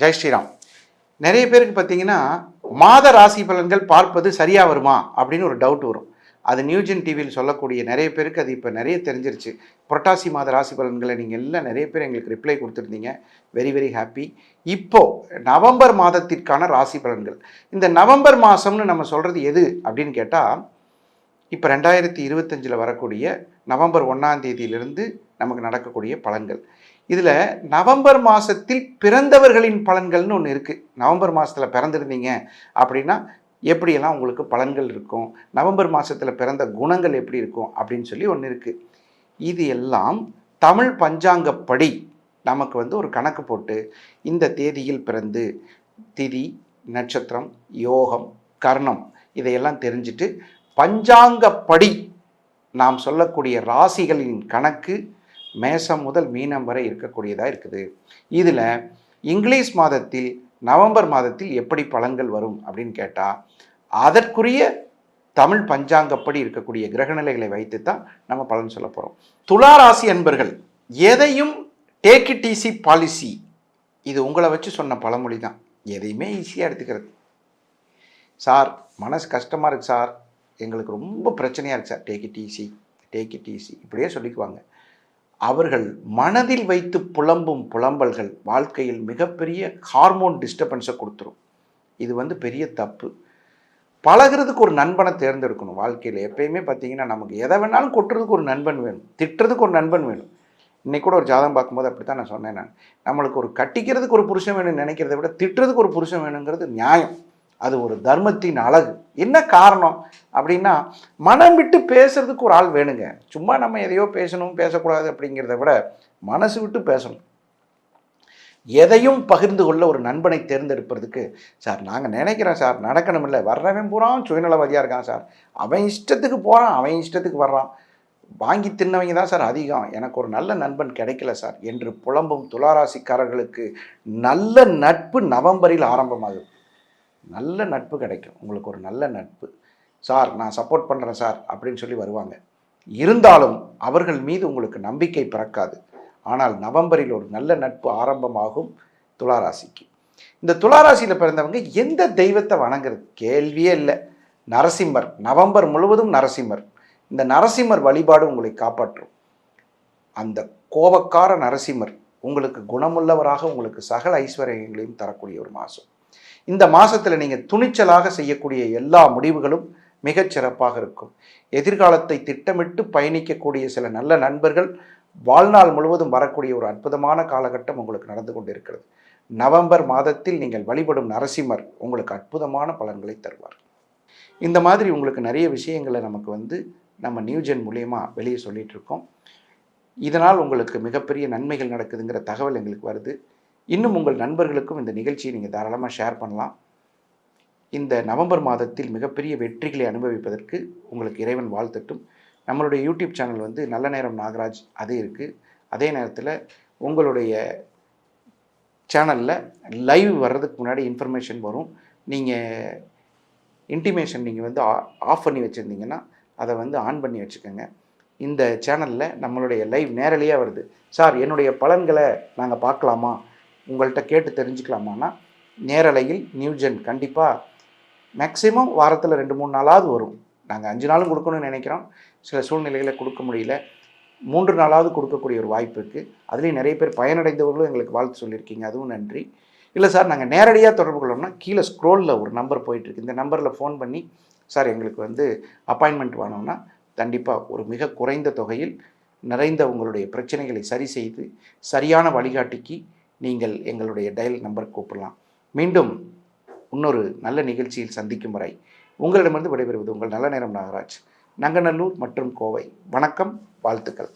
ஜெய் ஸ்ரீராம். நிறைய பேருக்கு பார்த்தீங்கன்னா மாத ராசி பலன்கள் பார்ப்பது சரியாக வருமா அப்படின்னு ஒரு டவுட் வரும். அது நியூஜென் டிவியில் சொல்லக்கூடிய நிறைய பேருக்கு அது இப்போ நிறைய தெரிஞ்சிருச்சு. புரட்டாசி மாத ராசி பலன்களை நீங்கள் எல்லாம் நிறைய பேர் எங்களுக்கு ரிப்ளை கொடுத்துருந்தீங்க. Very very happy. இப்போது நவம்பர் மாதத்திற்கான ராசி பலன்கள். இந்த நவம்பர் மாதம்னு நம்ம சொல்கிறது எது அப்படின்னு கேட்டால், இப்போ 2025 வரக்கூடிய நவம்பர் 1ஆம் தேதியிலிருந்து நமக்கு நடக்கக்கூடிய பலன்கள். இதில் நவம்பர் மாதத்தில் பிறந்தவர்களின் பலன்கள்னு ஒன்று இருக்குது. நவம்பர் மாதத்தில் பிறந்திருந்தீங்க அப்படின்னா எப்படியெல்லாம் உங்களுக்கு பலன்கள் இருக்கும், நவம்பர் மாதத்தில் பிறந்த குணங்கள் எப்படி இருக்கும் அப்படின்னு சொல்லி ஒன்று இருக்குது. இது எல்லாம் தமிழ் பஞ்சாங்கப்படி நமக்கு ஒரு கணக்கு போட்டு இந்த தேதியில் பிறந்து திதி, நட்சத்திரம், யோகம், கர்ணம் இதையெல்லாம் தெரிஞ்சுட்டு பஞ்சாங்கப்படி நாம் சொல்லக்கூடிய ராசிகளின் கணக்கு மேசம் முதல் மீனம் வரை இருக்கக்கூடியதாக இருக்குது. இதில் இங்கிலீஷ் மாதத்தில் நவம்பர் மாதத்தில் எப்படி பலன்கள் வரும் அப்படின்னு கேட்டால், அதற்குரிய தமிழ் பஞ்சாங்கப்படி இருக்கக்கூடிய கிரகநிலைகளை வைத்து தான் நம்ம பலன் சொல்ல போகிறோம். துலா ராசி அன்பர்கள் எதையும் டேக் இட் ஈஸி பாலிசி, இது உங்களை வச்சு சொன்ன பழமொழி தான். எதையுமே ஈஸியாக எடுத்துக்கிறது. சார் மனசு கஷ்டமாக இருக்குது சார், எங்களுக்கு ரொம்ப பிரச்சனையாக இருக்குது sir, take it easy take it easy இப்படியே சொல்லிக்குவாங்க. அவர்கள் மனதில் வைத்து புலம்பும் புலம்பல்கள் வாழ்க்கையில் மிகப்பெரிய ஹார்மோன் டிஸ்டர்பன்ஸை கொடுத்துரும். இது பெரிய தப்பு. பழகிறதுக்கு ஒரு நண்பனை தேர்ந்தெடுக்கணும். வாழ்க்கையில் எப்பயுமே பார்த்தீங்கன்னா நமக்கு எதை வேணாலும் கொட்டுறதுக்கு ஒரு நண்பன் வேணும், திட்டுறதுக்கு ஒரு நண்பன் வேணும். இன்றைக்கி கூட ஒரு ஜாதகம் பார்க்கும்போது அப்படி தான் நான் சொன்னேன். நம்மளுக்கு ஒரு கட்டிக்கிறதுக்கு ஒரு புருஷன் வேணும்னு நினைக்கிறத விட திட்டுறதுக்கு ஒரு புருஷன் வேணுங்கிறது நியாயம். அது ஒரு தர்மத்தின் அழகு. என்ன காரணம் அப்படின்னா, மனம் விட்டு பேசுறதுக்கு ஒரு ஆள் வேணுங்க. சும்மா நம்ம எதையோ பேசணும் பேசக்கூடாது அப்படிங்கிறத விட மனசு விட்டு பேசணும். எதையும் பகிர்ந்து கொள்ள ஒரு நண்பனை தேர்ந்தெடுப்பதுக்கு, சார் நாங்கள் நினைக்கிறோம் சார், நடக்கணும் இல்லை, வர்றவன் பூரான் சுயநலவாதியாக இருக்கான் சார், அவன் இஷ்டத்துக்கு போகிறான், அவன் இஷ்டத்துக்கு வர்றான், வாங்கி தின்னவங்க தான் சார் அதிகம், எனக்கு ஒரு நல்ல நண்பன் கிடைக்கல சார் என்று புலம்பும் துளாராசிக்காரர்களுக்கு நல்ல நட்பு நவம்பரில் ஆரம்பமாகுது. நல்ல நட்பு கிடைக்கும். உங்களுக்கு ஒரு நல்ல நட்பு, சார் நான் சப்போர்ட் பண்ணுறேன் சார் அப்படின்னு சொல்லி வருவாங்க. இருந்தாலும் அவர்கள் மீது உங்களுக்கு நம்பிக்கை பிறக்காது. ஆனால் நவம்பரில் ஒரு நல்ல நட்பு ஆரம்பமாகும் துளாராசிக்கு. இந்த துளாராசியில் பிறந்தவங்க எந்த தெய்வத்தை வணங்குறது கேள்வியே இல்லை. நரசிம்மர், நவம்பர் முழுவதும் நரசிம்மர். இந்த நரசிம்மர் வழிபாடு உங்களை காப்பாற்றும். அந்த கோபக்கார நரசிம்மர் உங்களுக்கு குணமுள்ளவராக உங்களுக்கு சகல ஐஸ்வர்யங்களையும் தரக்கூடிய ஒரு மாதம். இந்த மாதத்தில் நீங்கள் துணிச்சலாக செய்யக்கூடிய எல்லா முடிவுகளும் மிகச்சிறப்பாக இருக்கும். எதிர்காலத்தை திட்டமிட்டு பயணிக்கக்கூடிய சில நல்ல நண்பர்கள் வாழ்நாள் முழுவதும் வரக்கூடிய ஒரு அற்புதமான காலகட்டம் உங்களுக்கு நடந்து கொண்டிருக்கிறது. நவம்பர் மாதத்தில் நீங்கள் வழிபடும் நரசிம்மர் உங்களுக்கு அற்புதமான பலன்களை தருவார். இந்த மாதிரி உங்களுக்கு நிறைய விஷயங்களை நமக்கு நம்ம நியூஜென் மூலயமா வெளியே சொல்லிகிட்டு இருக்கோம். இதனால் உங்களுக்கு மிகப்பெரிய நன்மைகள் நடக்குதுங்கிற தகவல் எங்களுக்கு வருது. இன்னும் உங்கள் நண்பர்களுக்கும் இந்த நிகழ்ச்சியை நீங்கள் தாராளமாக ஷேர் பண்ணலாம். இந்த நவம்பர் மாதத்தில் மிகப்பெரிய வெற்றிகளை அனுபவிப்பதற்கு உங்களுக்கு இறைவன் வாழ்த்தட்டும். நம்மளுடைய யூடியூப் சேனல் நல்ல நேரம் நாகராஜ் அது இருக்குது. அதே நேரத்தில் உங்களுடைய சேனலில் லைவ் வர்றதுக்கு முன்னாடி இன்ஃபர்மேஷன் வரும். நீங்கள் இன்டிமேஷன் நீங்கள் ஆஃப் பண்ணி வச்சுருந்தீங்கன்னா அதை ஆன் பண்ணி வச்சுக்கோங்க. இந்த சேனலில் நம்மளுடைய லைவ் நேரலையாக வருது. சார் என்னுடைய பலன்களை நாங்கள் பார்க்கலாமா, உங்கள்கிட்ட கேட்டு தெரிஞ்சுக்கலாமான்னா நேரலையில் நியூஜென் கண்டிப்பாக மேக்ஸிமம் வாரத்தில் 2-3 நாளாவது வரும். நாங்கள் 5 நாளும் கொடுக்கணும்னு நினைக்கிறோம். சில சூழ்நிலைகளை கொடுக்க முடியல, 3 நாளாவது கொடுக்கக்கூடிய ஒரு வாய்ப்பு இருக்குது. அதுலேயும் நிறைய பேர் பயனடைந்தவர்களும் எங்களுக்கு வாழ்த்து சொல்லியிருக்கீங்க, அதுவும் நன்றி. இல்லை சார் நாங்கள் நேரடியாக தொடர்பு கொள்ளணும்னா கீழே ஸ்க்ரோலில் ஒரு நம்பர் போயிட்டுருக்கு. இந்த நம்பரில் ஃபோன் பண்ணி சார் எங்களுக்கு அப்பாயின்மெண்ட் வேணும்னா கண்டிப்பாக ஒரு மிக குறைந்த தொகையில் நிறைந்த உங்களுடைய பிரச்சனைகளை சரி செய்து சரியான வழிகாட்டிக்கு நீங்கள் எங்களுடைய டயல் நம்பர் கூப்பிடலாம். மீண்டும் இன்னொரு நல்ல நிகழ்ச்சியில் சந்திக்கும் வரை உங்களிடமிருந்து விடைபெறுவது உங்கள் நல்ல நேரம் நாகராஜ், நங்கநல்லூர் மற்றும் கோவை. வணக்கம், வாழ்த்துக்கள்.